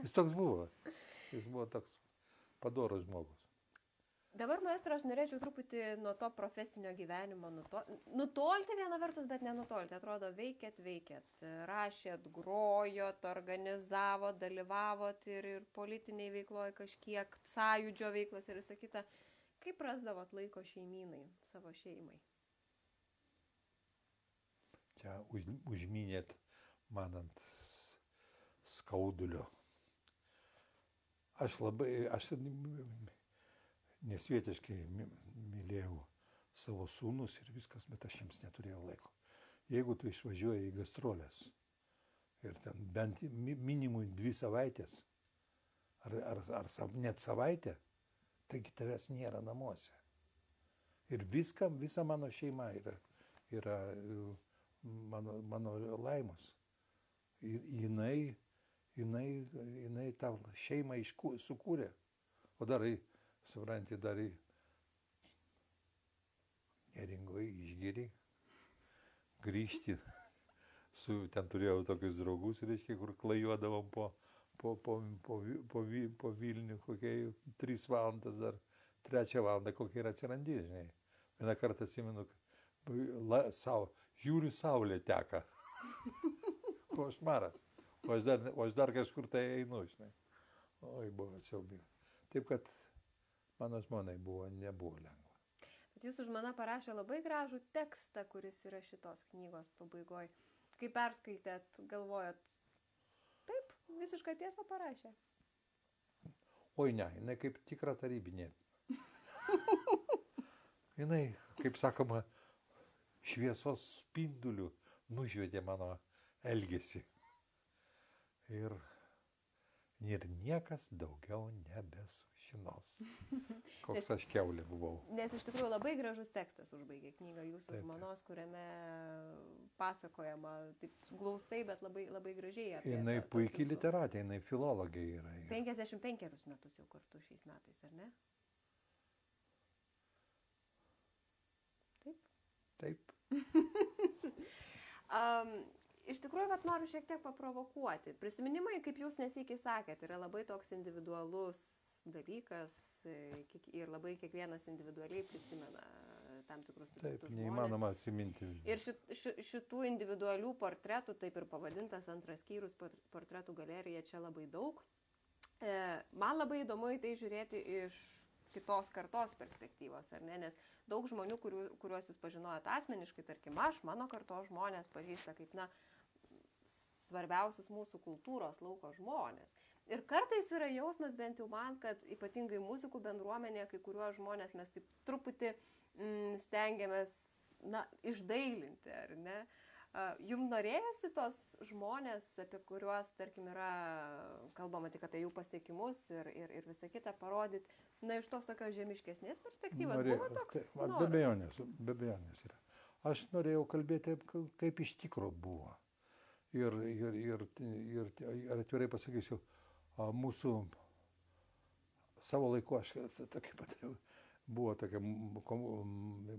Jis toks buvo. Jis buvo toks padorus žmogus. Dabar, maestro, aš norėčiau truputį nuo to profesinio gyvenimo nutolti viena vertus, bet nenutolti. Atrodo, veikėt. Rašėt, grojot, organizavot, dalyvavot ir politiniai veikloje kažkiek, sąjūdžio veiklos ir visą kitą. Kaip rasdavot laiko šeimynai, savo šeimai? Čia užminėt man ant skaudulio. Aš nesvietiškai mylėjau savo sūnus ir viskas, bet aš jiems neturėjau laiko. Jeigu tu išvažiuoji į gastrolės ir ten bent minimum 2 savaitės, ar net savaitę, taigi tavęs nėra namuose. Ir visa mano šeima yra mano laimos. Jinai tą šeimą sukūrė. O supranti, dar Neringoje išgėrį, grįžti. Ten turėjau tokius draugus, reiškia, kur klajuodavom po Vilnių, kokiai 3 valandas, dar 3 valandą kokie ir atsirandi, žinai. Vieną kartą atsimenu, žiūriu, saulė teka. Košmaras. O aš dar kažkur tai einu, žinai. Oi, buvo siaubinga. Taip, kad mano žmonai nebuvo lengva. Bet jūsų žmona parašė labai gražų tekstą, kuris yra šitos knygos pabaigoje. Kai perskaitėt, galvojot, taip, visišką tiesą parašė. Oi ne, jinai kaip tikra tarybinė. Jinai, kaip sakoma, šviesos spinduliu nušvietė mano elgesį. Ir niekas daugiau nebesužinos, koks aš kiaulė buvau. Nes iš tikrųjų labai gražus tekstas užbaigė knygą jūsų žmonos, kuriame pasakojama taip glaustai, bet labai, labai gražiai. Jinai puikiai literatė, jinai filologė yra. 55 metus jau kartu šiais metais, ar ne? Taip? Taip. Iš tikrųjų, noriu šiek tiek paprovokuoti. Prisiminimai, kaip jūs nesykį sakėt, yra labai toks individualus dalykas ir labai kiekvienas individualiai prisimena tam tikrus žmones. Taip, neįmanoma atsiminti. Ir šitų individualių portretų, taip ir pavadintas 2 skyrius portretų galerija, čia labai daug. Man labai įdomu į tai žiūrėti iš kitos kartos perspektyvos, ar ne? Nes daug žmonių, kuriuos jūs pažinojot asmeniškai, tarkim, mano kartos žmonės pažįsta kaip, svarbiausius mūsų kultūros lauko žmonės. Ir kartais yra jausmas, bent jau man, kad ypatingai muzikų bendruomenėje, kai kuriuos žmonės mes taip truputį stengiamės, išdailinti, ar ne? Jums norėjosi tos žmonės, apie kuriuos, tarkim, yra kalbama tik apie jų pasiekimus ir visą kitą parodyti, iš tos tokios žemiškesnės perspektyvos buvo toks noras? Be abejonės yra. Aš norėjau kalbėti, kaip iš tikro buvo. Ir atvirai pasakysiu, mūsų savo laiku aš tokį padariau. Buvo tokia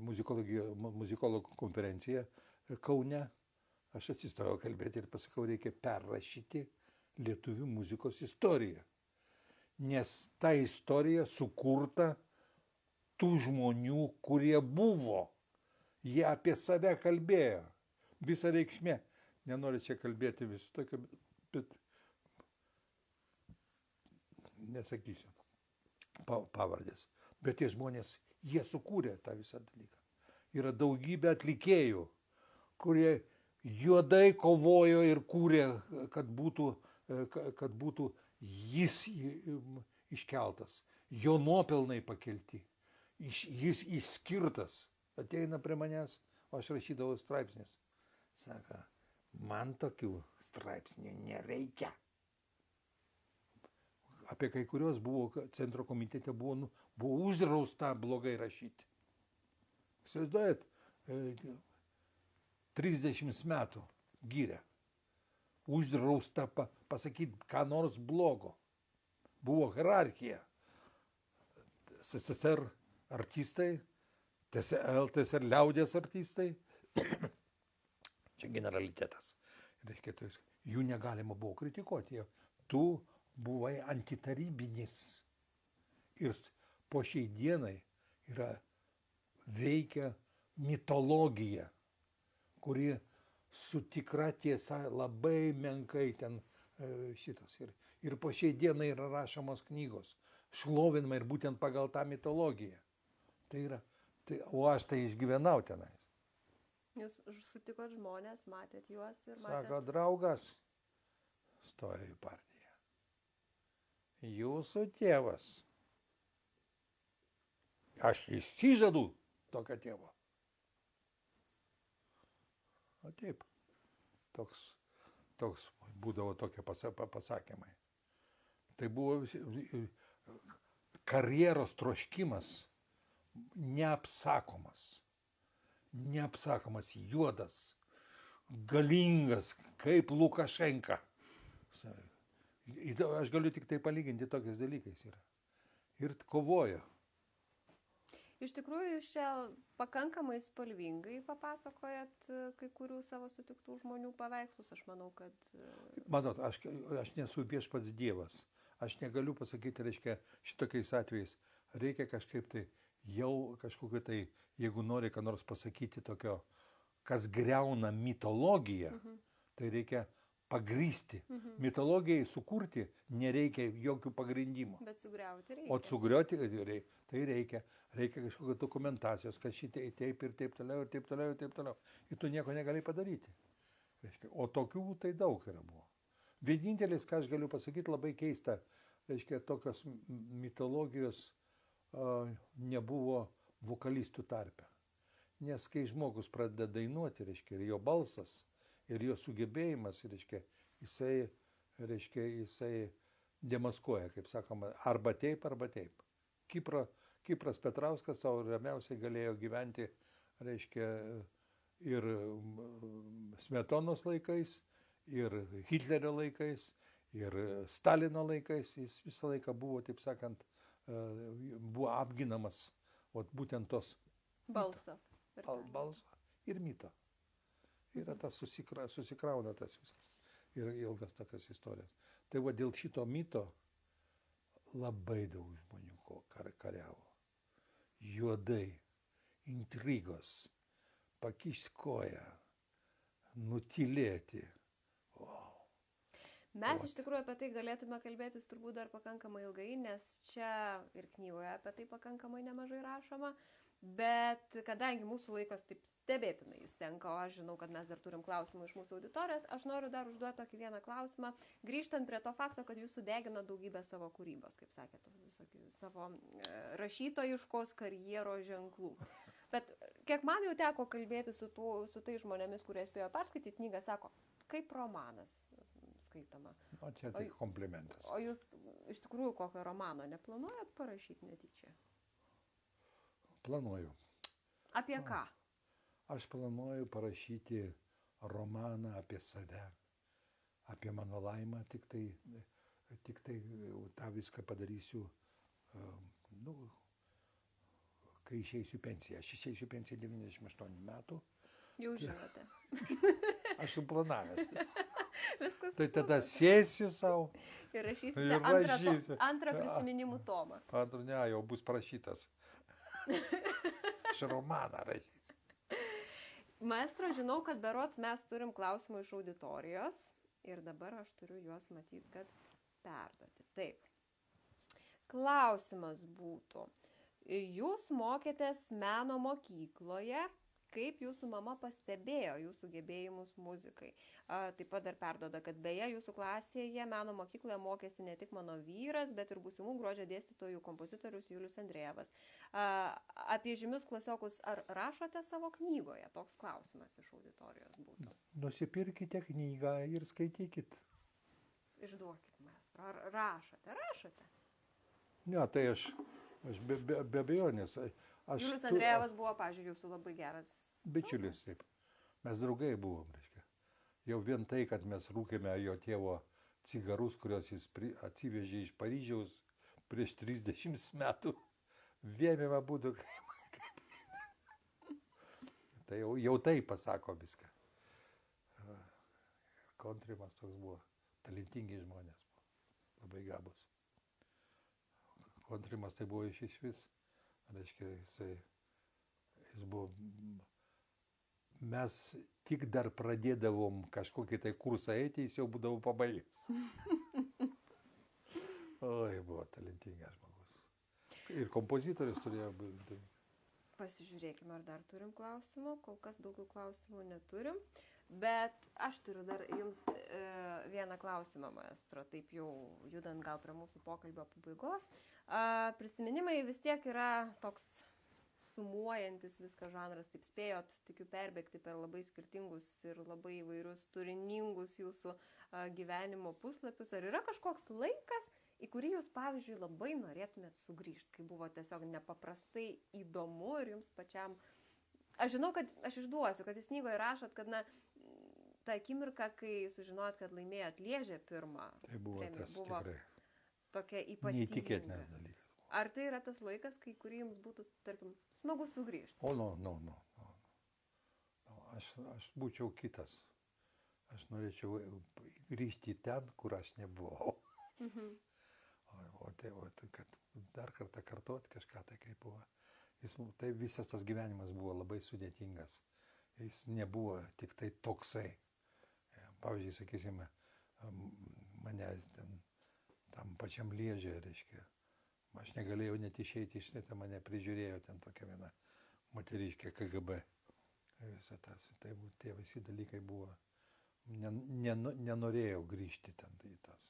muzikologų konferencija Kaune. Aš atsistojau kalbėti ir pasakau, reikia perrašyti lietuvių muzikos istoriją. Nes ta istorija sukurta tų žmonių, kurie buvo. Jie apie save kalbėjo. Visa reikšmė. Nenoriu čia kalbėti visų tokio, bet nesakysiu pavardės. Bet tie žmonės, jie sukūrė tą visą dalyką. Yra daugybė atlikėjų, kurie juodai kovojo ir kūrė, kad būtų jis iškeltas. jo nuopelnai pakelti. Jis išskirtas. Ateina prie manęs, o aš rašydavau straipsnis. Sako, man tokių straipsnių nereikia. Apie kai kurios buvo centro komitete buvo uždrausta blogai rašyti. Įsivaizduojat, 30 metų gyrė. Uždrausta pasakyti ką nors blogo. Buvo hierarchija. SSR artistai, LTSR liaudės artistai. Čia generalitetas. Reiškia, jų negalima buvo kritikuoti. Tu buvai antitarybinis. Ir po šiai dienai veikia mitologija, kuri su tikra tiesa labai menkai ten šitas. Ir po šiai dienai yra rašomos knygos, šlovinama ir būtent pagal tą mitologiją. O aš tai išgyvenau tenais. Jūs sutikot žmonės, matėt juos ir matėt... Sako, draugas stoja į partiją. Jūsų tėvas. Aš išsižadu tokio tėvo. O taip, toks būdavo tokie pasakymai. Tai buvo karjeros troškimas neapsakomas, juodas, galingas, kaip Lukašenka. Aš galiu tik tai palyginti tokiais dalykais yra. Ir kovojo. Iš tikrųjų, jūs čia pakankamai spalvingai papasakojat kai kurių savo sutiktų žmonių paveikslus. Aš manau, kad... Matot, aš nesu viešpats Dievas. Aš negaliu pasakyti, reiškia, šitokiais atvejais reikia kažkaip tai jau kažkokio tai, jeigu nori ką nors pasakyti tokio, kas griauna mitologiją, tai reikia pagrysti. Mitologijai sukurti nereikia jokių pagrindimų. Bet sugriauti reikia. O sugriauti tai reikia kažkokio dokumentacijos, kad šitai taip ir taip toliau, ir taip toliau, ir taip toliau. Ir tu nieko negali padaryti. Reiškia, o tokių tai daug yra buvo. Vienintelis, ką aš galiu pasakyti, labai keista, reiškia, tokios mitologijos nebuvo vokalistų tarpe. Nes kai žmogus pradeda dainuoti, reiškia, ir jo balsas, ir jo sugebėjimas, reiškia, jisai demaskuoja, kaip sakoma, arba taip, arba taip. Kipras Petrauskas savo ramiausiai galėjo gyventi, reiškia, ir Smetonos laikais, ir Hitlerio laikais, ir Stalino laikais. Jis visą laiką buvo, taip sakant, buvo apginamas būtent tos balso ir mito. Yra tas susikrauna tas visas. Ir ilgas tokias istorijas. Tai dėl šito mito labai daug žmonių kariavo. Juodai, intrigos, pakišti koją, nutylėti. Wow. Mes iš tikrųjų apie tai galėtume kalbėtis turbūt dar pakankamai ilgai, nes čia ir knygoje apie tai pakankamai nemažai rašoma. Bet kadangi mūsų laikas taip stebėtinai senka, o aš žinau, kad mes dar turim klausimų iš mūsų auditorijos, aš noriu dar užduoti tokį vieną klausimą, grįžtant prie to fakto, kad jūs sudegino daugybę savo kūrybos, kaip sakėte, savo rašytojiškos karjeros ženklų. Bet kiek man jau teko kalbėti su tai žmonėmis, kurie spėjo perskaityti knygą, sako, kaip romanas skaitoma. O čia tik komplimentas. O jūs iš tikrųjų kokio romano neplanuojat parašyti netyčia? Planuoju. Apie ką? Aš planuoju parašyti romaną apie save, apie mano laimę, tik tai tą viską padarysiu, kai išeisiu pensiją. Aš išeisiu pensiją 98 metų. Jau žinote. Aš jau planavęs. Tai tada sėsiu savo. Ir rašysite antrą prisiminimų tomą. Ne, jau bus parašytas. Aš romaną rašysiu. Maestro, žinau, kad berods mes turim klausimų iš auditorijos ir dabar aš turiu juos matyti, kad perduoti. Taip. Klausimas būtų. Jūs mokėtės meno mokykloje. kaip jūsų mama pastebėjo jūsų gebėjimus muzikai. Taip pat dar perduoda, kad beje, jūsų klasėje meno mokykloje mokėsi ne tik mano vyras, bet ir būsimų grožio dėstytojų kompozitorius Julius Andrejevas. Apie žymius klasiokus ar rašote savo knygoje? Toks klausimas iš auditorijos būtų. Nusipirkite knygą ir skaitykit. Išduokit, maestro. Ar rašote? Ne, tai aš be abejonės. Julius Andrejevas buvo, pažiūrėjau, jūsų labai geras bičiulis, taip. Mes draugai buvom, reiškia. Jau vien tai, kad mes rūkėme jo tėvo cigarus, kuriuos jis atsivežė iš Paryžiaus prieš 30 metų, vėmėme būdų kaip. Tai jau tai pasako viską. Kontrimas toks buvo. Talentingi žmonės buvo. Labai gabus. Kontrimas tai buvo iš vis. Reiškia, jis buvo, mes tik dar pradėdavom kažkokį tai kursą eiti, jis jau būdavo pabaigęs. Oi, buvo talentingas žmogus. Ir kompozitorius turėjo būti. Pasižiūrėkime, ar dar turim klausimų. Kol kas daugiau klausimų neturim. Bet aš turiu dar jums vieną klausimą, maestro, taip jau judant gal prie mūsų pokalbio pabaigos. Prisiminimai vis tiek yra toks sumuojantis viską žanras, taip spėjot, tikiu, perbėgti per labai skirtingus ir labai įvairius turiningus jūsų gyvenimo puslapius. Ar yra kažkoks laikas, į kurį jūs, pavyzdžiui, labai norėtumėt sugrįžti, kai buvo tiesiog nepaprastai įdomu ir jums pačiam. Aš žinau, kad aš išduosiu, kad jūs knygoje rašot, kad ta akimirka, kai sužinojot, kad laimėjot Liežę pirmą tai buvo premiją, tas buvo tikrai tokia ypatinga. neįtikėtinas dalykas. Ar tai yra tas laikas, kai kurį jums būtų, tarkim, smagu sugrįžti? O, no. Aš būčiau kitas. Aš norėčiau grįžti ten, kur aš nebuvau. O tai, kad dar kartą kartuoti kažką tai kaip buvo. Tai visas tas gyvenimas buvo labai sudėtingas. Jis nebuvo tik tai toksai. Pavyzdžiui, sakysime, mane tam pačiam Liežė, reiškia, aš negalėjau net išeiti iš net, mane prižiūrėjo ten tokia viena moteriškė KGB. Tie visi dalykai buvo. Nenorėjau grįžti ten į tas.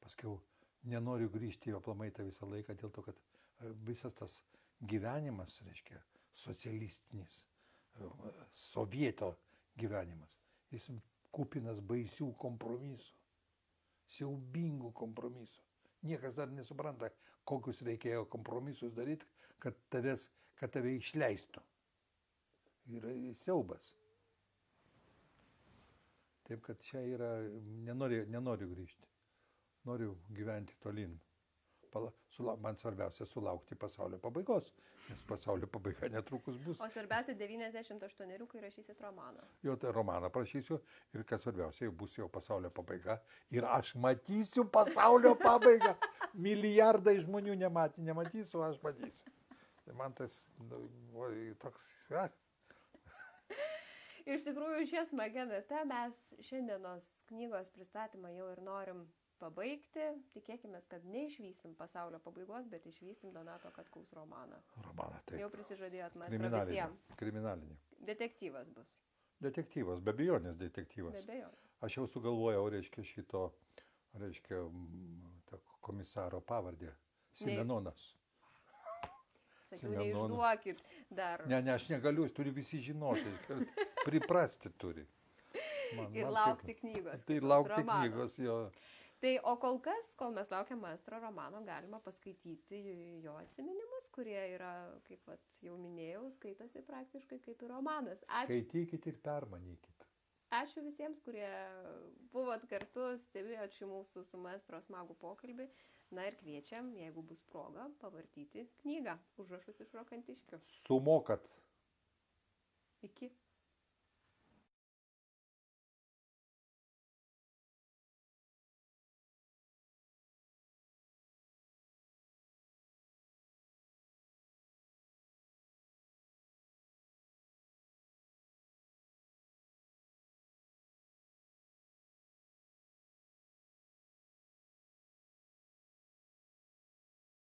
Paskiau nenoriu grįžti jo aplamai tą visą laiką dėl to, kad visas tas gyvenimas, reiškia, socialistinis, sovieto gyvenimas, jis kupinas baisių kompromisų, siaubingų kompromisų. Niekas dar nesupranta, kokius reikėjo kompromisus daryti, kad tave išleistų. Yra siaubas. Taip, kad čia yra, nenoriu grįžti. Noriu gyventi tolyn. Man svarbiausia sulaukti pasaulio pabaigos, nes pasaulio pabaiga netrukus bus. O svarbiausia 98, kai rašysit romaną. Jo, tai romaną prašysiu ir kas svarbiausia, bus jau pasaulio pabaiga ir aš matysiu pasaulio pabaigą. Milijardai žmonių nematysiu, aš matysiu. Tai man tas toks... Iš tikrųjų, šią smagę vietą mes šiandienos knygos pristatymą jau ir norim pabaigti. Tikėkime, kad neišvysim pasaulio pabaigos, bet išvysim Donato Katkaus romaną. Romaną, taip. Jau prisižadėjot, maestro, visiems. Kriminalinį. Detektyvas bus. Detektyvas, be abejonės detektyvas. Be abejonės. Aš jau sugalvojau, komisaro pavardę. Simenonas. Sakiau, neišduokit dar. Ne, aš negaliu, turi visi žinoti. Priprasti turi. Ir laukti knygos. Tai laukti knygos, jo. Tai, o kol kas, kol mes laukiam maestro romano, galima paskaityti jo atsiminimus, kurie yra, kaip jau minėjau, skaitosi praktiškai kaip ir romanas. Ačiū. Skaitykit ir permanykit. Ačiū visiems, kurie buvot kartu, stebėjot šį mūsų su maestro smagų pokalbį. Na ir kviečiam, jeigu bus proga, pavartyti knygą Užrašus iš Rokantiškių. Sumokat. Iki.